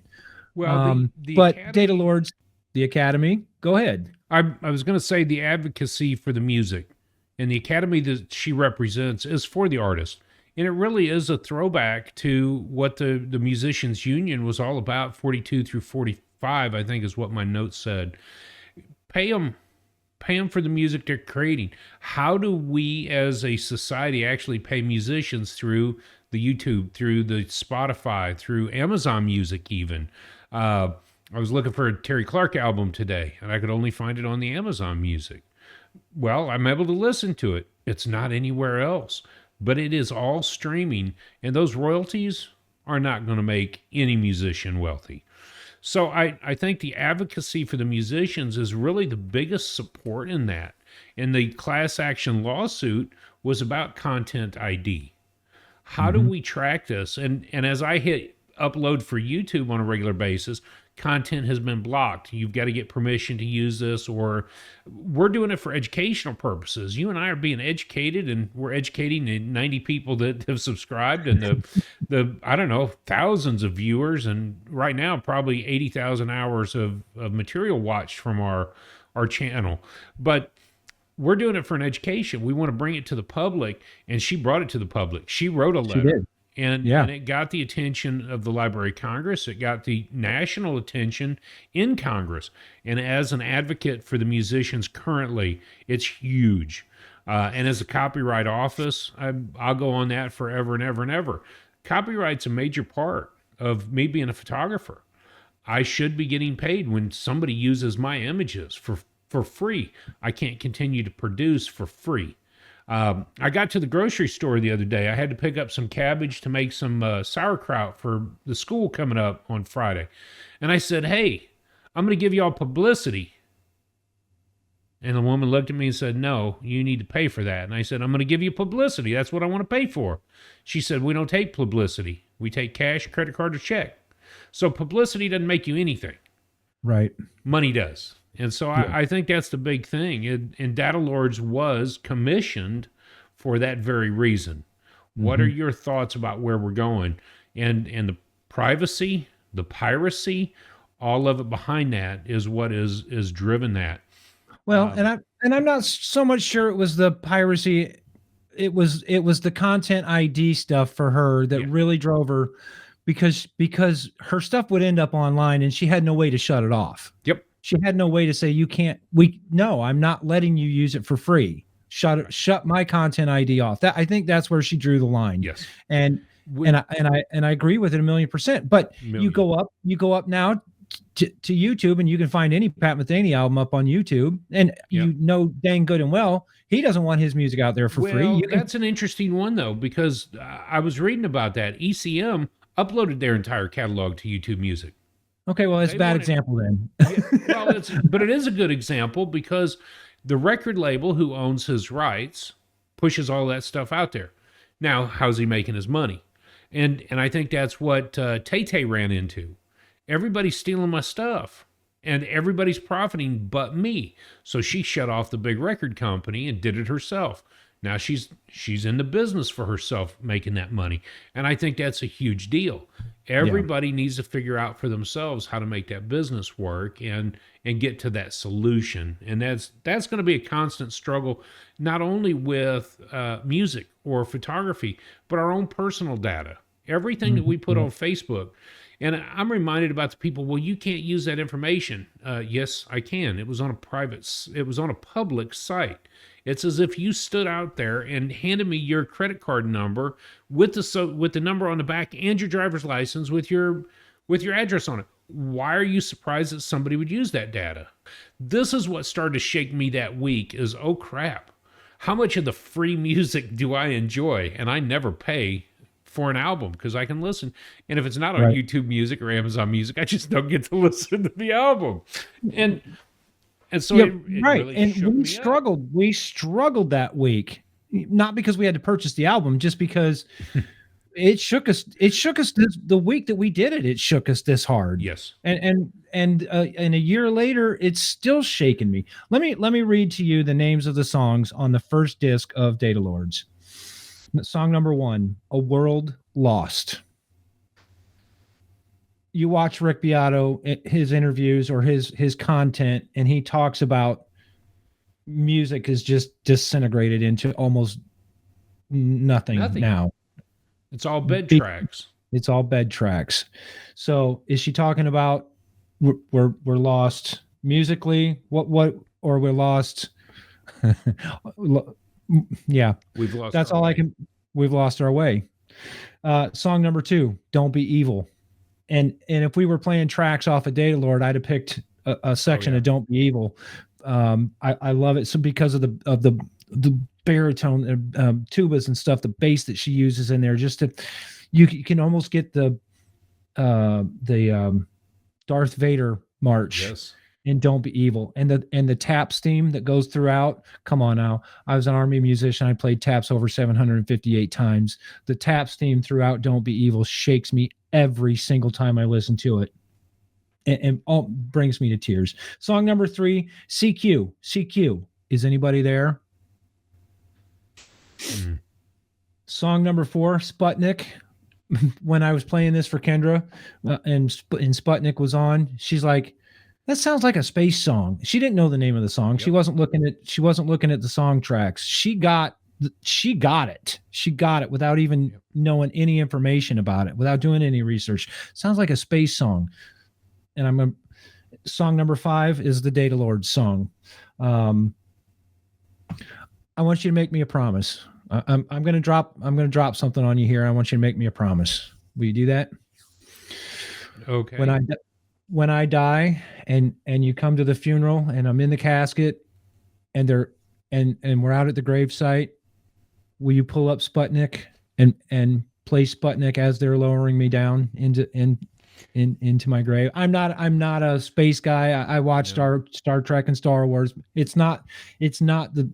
Well, but Academy, Data Lords, the Academy, go ahead. I was going to say the advocacy for the music and the Academy that she represents is for the artist. And it really is a throwback to what the Musicians Union was all about, 42 through 45, I think is what my notes said. Pay them for the music they're creating. How do we as a society actually pay musicians through the YouTube, through the Spotify, through Amazon Music even? I was looking for a Terry Clark album today, and I could only find it on the Amazon Music. Well, I'm able to listen to it. It's not anywhere else. But it is all streaming, and those royalties are not going to make any musician wealthy. So I think the advocacy for the musicians is really the biggest support in that. And the class action lawsuit was about content ID. How do we track this? And as I hit upload for YouTube on a regular basis, content has been blocked. You've got to get permission to use this, or we're doing it for educational purposes. You and I are being educated, and we're educating the 90 people that have subscribed, and the I don't know, thousands of viewers, and right now probably 80,000 hours of material watched from our channel. But we're doing it for an education. We want to bring it to the public, and she brought it to the public. She wrote a letter. She did. And it got the attention of the Library of Congress. It got the national attention in Congress. And as an advocate for the musicians currently, it's huge. And as a copyright office, I'll go on that forever and ever and ever. Copyright's a major part of me being a photographer. I should be getting paid when somebody uses my images for free. I can't continue to produce for free. I got to the grocery store the other day. I had to pick up some cabbage to make some sauerkraut for the school coming up on Friday. And I said, hey, I'm going to give y'all publicity. And the woman looked at me and said, no, you need to pay for that. And I said, I'm going to give you publicity. That's what I want to pay for. She said, we don't take publicity. We take cash, credit card, or check. So publicity doesn't make you anything. Right. Money does. And so I think that's the big thing. And Data Lords was commissioned for that very reason. What are your thoughts about where we're going? And the privacy, the piracy, all of it behind that is what is driven that. Well, and I'm not so much sure it was the piracy. It was the content ID stuff for her that really drove her, because her stuff would end up online and she had no way to shut it off. Yep. She had no way to say, you can't, no, I'm not letting you use it for free. Shut my content ID off. I think that's where she drew the line. Yes. And I agree with it 1,000,000%. But you go up now to YouTube, and you can find any Pat Metheny album up on YouTube, and you know dang good and well he doesn't want his music out there for free. That's an interesting one though, because I was reading about that. ECM uploaded their entire catalog to YouTube Music. Okay, well, it's a bad example then. But it is a good example, because the record label who owns his rights pushes all that stuff out there. Now, how's he making his money? And I think that's what Tay-Tay ran into. Everybody's stealing my stuff, and everybody's profiting but me. So she shut off the big record company and did it herself. Now she's in the business for herself, making that money. And I think that's a huge deal. Everybody needs to figure out for themselves how to make that business work and get to that solution. And that's going to be a constant struggle, not only with music or photography, but our own personal data. Everything that we put on Facebook. And I'm reminded about the people, well, you can't use that information. Yes, I can. It was on a public site. It's as if you stood out there and handed me your credit card number with the number on the back and your driver's license with your address on it. Why are you surprised that somebody would use that data? This is what started to shake me that week is, oh crap, how much of the free music do I enjoy? And I never pay for an album because I can listen. And if it's not on YouTube Music or Amazon Music, I just don't get to listen to the album. And so it really and we struggled that week, not because we had to purchase the album, just because it shook us the week that we did it. It shook us this hard. Yes. And a year later, it's still shaking me. Let me read to you the names of the songs on the first disc of Data Lords. Song number 1, A World Lost. You watch Rick Beato, his interviews or his content, and he talks about music is just disintegrated into almost nothing. Now. It's all bed tracks. It's all bed tracks. So is she talking about we're lost musically? What or we're lost? Yeah, we've lost. That's all I can. We've lost our way. Song number 2, Don't Be Evil. And if we were playing tracks off of Data Lord, I'd have picked a section of Don't Be Evil. I love it because of the baritone tubas and stuff, the bass that she uses in there. Just you can almost get the Darth Vader march. Yes. And Don't Be Evil, and the taps theme that goes throughout. Come on now, I was an Army musician. I played taps over 758 times. The taps theme throughout Don't Be Evil shakes me every single time I listen to it. and all brings me to tears. Song number 3, CQ. CQ. Is anybody there? Song number 4, Sputnik. When I was playing this for Kendra, and Sputnik was on, she's like, "That sounds like a space song." She didn't know the name of the song. Yep. She wasn't looking at the song tracks. She got it. She got it without even knowing any information about it, without doing any research. Sounds like a space song. And song number 5 is the Data Lord song. I want you to make me a promise. I'm gonna drop something on you here. I want you to make me a promise. Will you do that? Okay. When I die and you come to the funeral and I'm in the casket and we're out at the gravesite, will you pull up Sputnik and play Sputnik as they're lowering me down into my grave? I'm not a space guy. I watched Star Trek and Star Wars. It's not the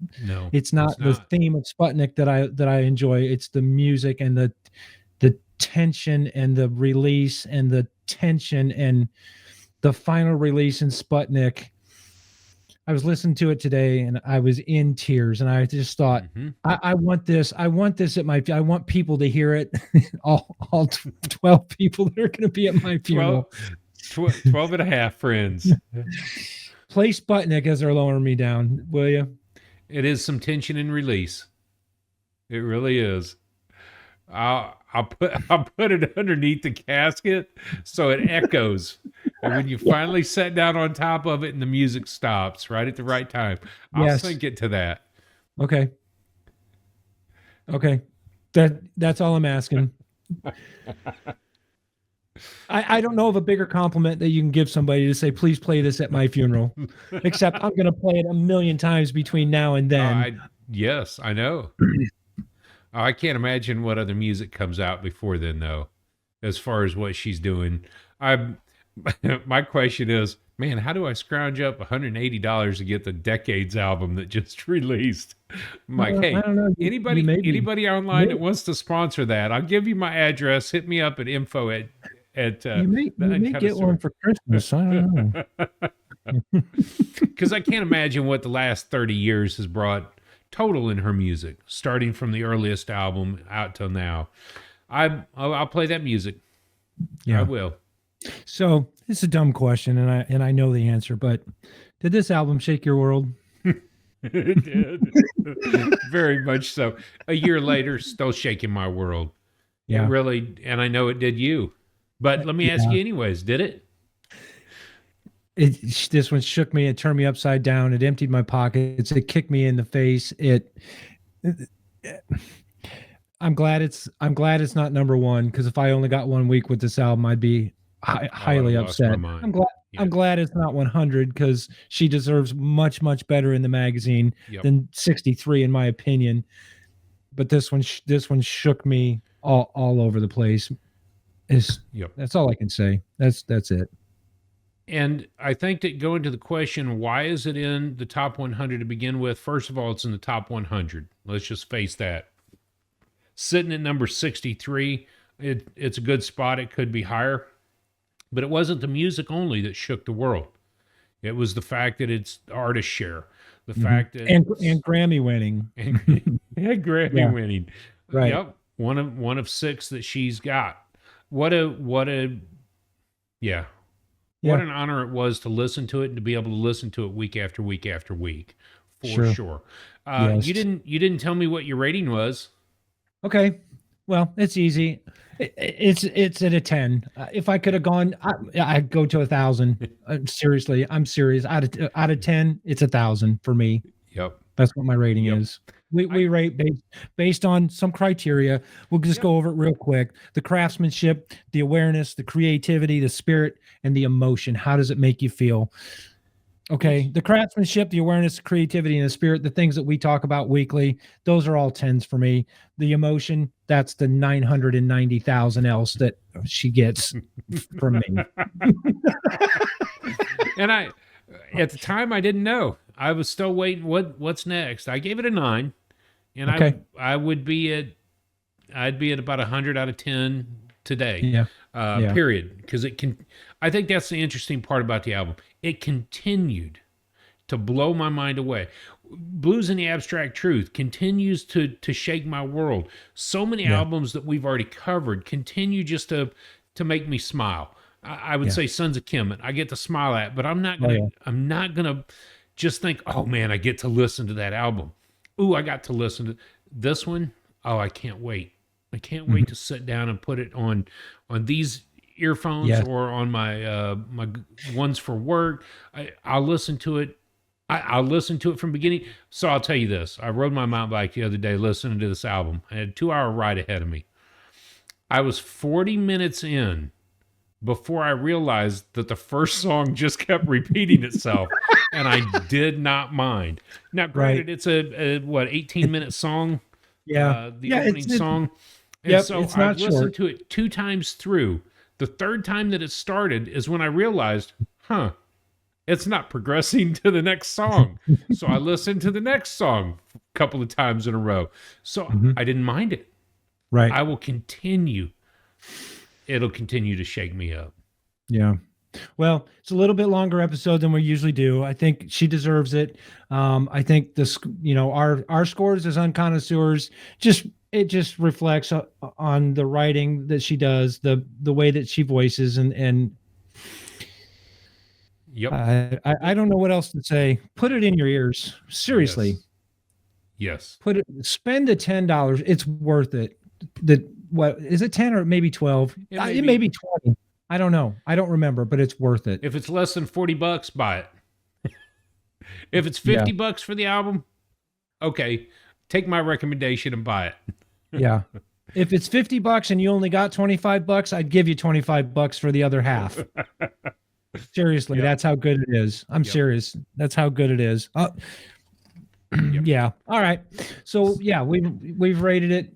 theme of Sputnik that I enjoy. It's the music and the tension and the release and the tension and the final release in Sputnik. I was listening to it today and I was in tears, and I just thought, I want this. I want people to hear it. all 12 people that are going to be at my funeral. 12 and a half friends. Play Sputnik as they're lowering me down, will you? It is some tension and release. It really is. I'll put it underneath the casket so it echoes. And when you finally sit down on top of it and the music stops right at the right time, I'll sync it to that. Okay. That's all I'm asking. I don't know of a bigger compliment that you can give somebody to say, please play this at my funeral. Except I'm going to play it a million times between now and then. Yes, I know. I can't imagine what other music comes out before then, though, as far as what she's doing. My question is, man, how do I scrounge up $180 to get the Decades album that just released? I'm like, hey, I don't know. Anybody online that wants to sponsor that, I'll give you my address. Hit me up at info at you may get one for Christmas. I don't know. Because I can't imagine what the last 30 years has brought total in her music, starting from the earliest album out till now. I'll play that music. Yeah, I will. So it's a dumb question, and I know the answer, but did this album shake your world? It did. Very much so. A year later, still shaking my world. Yeah. It really, and I know it did you. But let me ask you anyways, did it? This one shook me. It turned me upside down. It emptied my pockets. It kicked me in the face. I'm glad it's not number one, because if I only got 1 week with this album, I'd be highly upset. I'm glad it's not 100, because she deserves much, much better in the magazine than 63, in my opinion. But this one shook me all over the place. That's all I can say. That's it. And I think that going to the question, why is it in the top 100 to begin with? First of all, it's in the top 100. Let's just face that. Sitting at number 63, it's a good spot. It could be higher. But it wasn't the music only that shook the world. It was the fact that it's artist share. The fact that and Grammy winning. And Grammy winning. Right. Yep. One of 6 that she's got. What an honor it was to listen to it and to be able to listen to it week after week after week. For sure. Yes. You didn't tell me what your rating was. Okay. Well, it's easy. It's at a 10. If I could have gone, I'd go to 1,000. Seriously, I'm serious. Out of 10, it's 1,000 for me. Yep. That's what my rating is. We rate based on some criteria. We'll just go over it real quick. The craftsmanship, the awareness, the creativity, the spirit, and the emotion. How does it make you feel? Okay, the craftsmanship, the awareness, the creativity, and the spirit, the things that we talk about weekly, those are all 10s for me. The emotion, that's the 990,000 else that she gets from me. And at the time, I didn't know. I was still waiting. What's next? I gave it a 9, and okay. I'd be at about 100 out of 10 today. Yeah. Period. Because I think that's the interesting part about the album. It continued to blow my mind away. Blues and the Abstract Truth continues to shake my world. So many albums that we've already covered continue just to make me smile. I would say Sons of Kemet, I get to smile at, but I'm not gonna just think, oh man, I get to listen to that album. Ooh, I got to listen to this one. Oh, I can't wait. I can't wait to sit down and put it on these earphones or on my my ones for work. I'll listen to it. I'll listen to it from beginning. So I'll tell you this. I rode my mountain bike the other day listening to this album. I had a 2-hour ride ahead of me. I was 40 minutes in before I realized that the first song just kept repeating itself, and I did not mind. Now, granted, it's a 18-minute song? Yeah. The opening song. And so it's not I've listened to it 2 times through. The third time that it started is when I realized, it's not progressing to the next song. So I listened to the next song a couple of times in a row. So I didn't mind it. Right. I will continue. It'll continue to shake me up. Yeah. Well, it's a little bit longer episode than we usually do. I think she deserves it. I think our scores as unconnoisseurs it just reflects on the writing that she does, the way that she voices, and yep. I don't know what else to say. Put it in your ears. Seriously. Yes. Spend the $10. It's worth it. What is it, 10 or maybe 12? It may be 20. I don't know. I don't remember, but it's worth it. If it's less than $40, buy it. If it's $50 for the album, okay, take my recommendation and buy it. Yeah. If it's $50 and you only got $25, I'd give you $25 for the other half. Seriously, that's how good it is. I'm serious. That's how good it is. Yeah. All right. So we've rated it.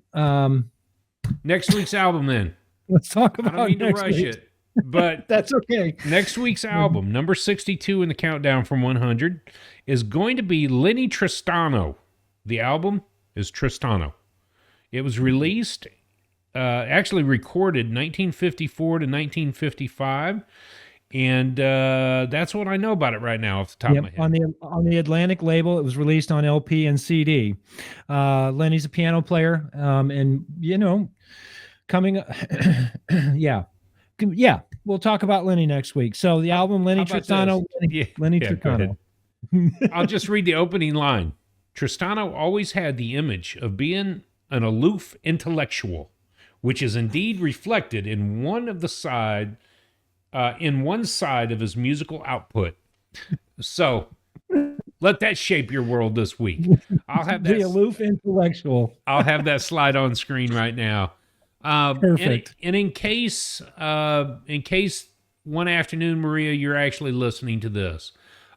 Next week's album, then. Let's talk about. I don't mean to rush it, but that's okay. Next week's album, number 62 in the countdown from 100, is going to be Lenny Tristano. The album is Tristano. It was released, actually recorded 1954 to 1955. And that's what I know about it right now off the top of my head. On the Atlantic label, it was released on LP and CD. Lenny's a piano player, and coming up, we'll talk about Lenny next week. So the album Lenny Tristano, Lenny Tristano. I'll just read the opening line. Tristano always had the image of being an aloof intellectual, which is indeed reflected in one side of his musical output. So let that shape your world this week. I'll have that. The aloof intellectual. I'll have that slide on screen right now. Perfect. And in case one afternoon, Maria, you're actually listening to this,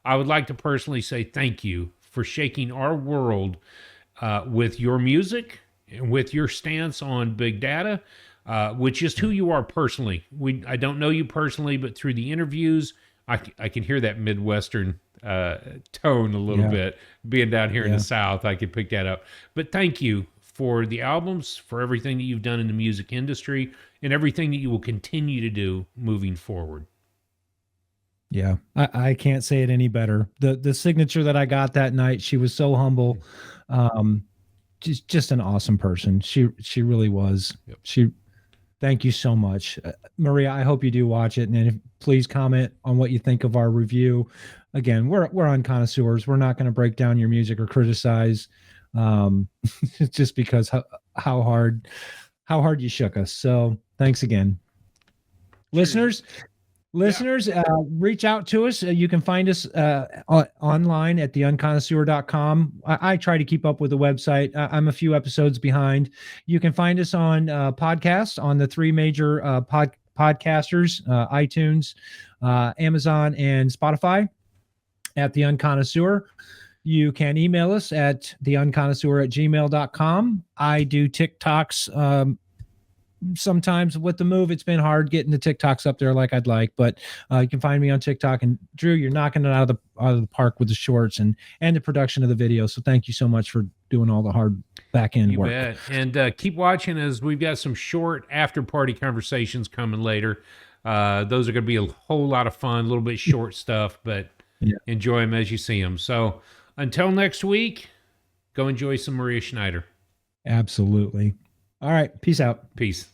I would like to personally say thank you for shaking our world with your music and with your stance on big data. Which is who you are personally. I don't know you personally, but through the interviews, I can hear that Midwestern tone a little bit. Being down here in the South, I could pick that up. But thank you for the albums, for everything that you've done in the music industry, and everything that you will continue to do moving forward. Yeah, I can't say it any better. The signature that I got that night, she was so humble. Just an awesome person. She really was. Yep. Thank you so much. Maria, I hope you do watch it. And please comment on what you think of our review. Again, we're unconnoisseurs. We're not going to break down your music or criticize just because how hard you shook us. So thanks again. Listeners, reach out to us. You can find us online at theunconnoisseur.com. I try to keep up with the website. I'm a few episodes behind. You can find us on podcasts on the 3 major podcasters, iTunes, Amazon, and Spotify at The Unconnoisseur. You can email us at theunconnoisseur@gmail.com. I do TikToks sometimes with the move. It's been hard getting the TikToks up there like I'd like, but you can find me on TikTok. And Drew, you're knocking it out of the park with the shorts and the production of the video. So thank you so much for doing all the hard back end You work. bet. And keep watching, as we've got some short after party conversations coming later. Those are going to be a whole lot of fun, a little bit short stuff, but enjoy them as you see them. So until next week, go enjoy some Maria Schneider. Absolutely. All right. Peace out. Peace.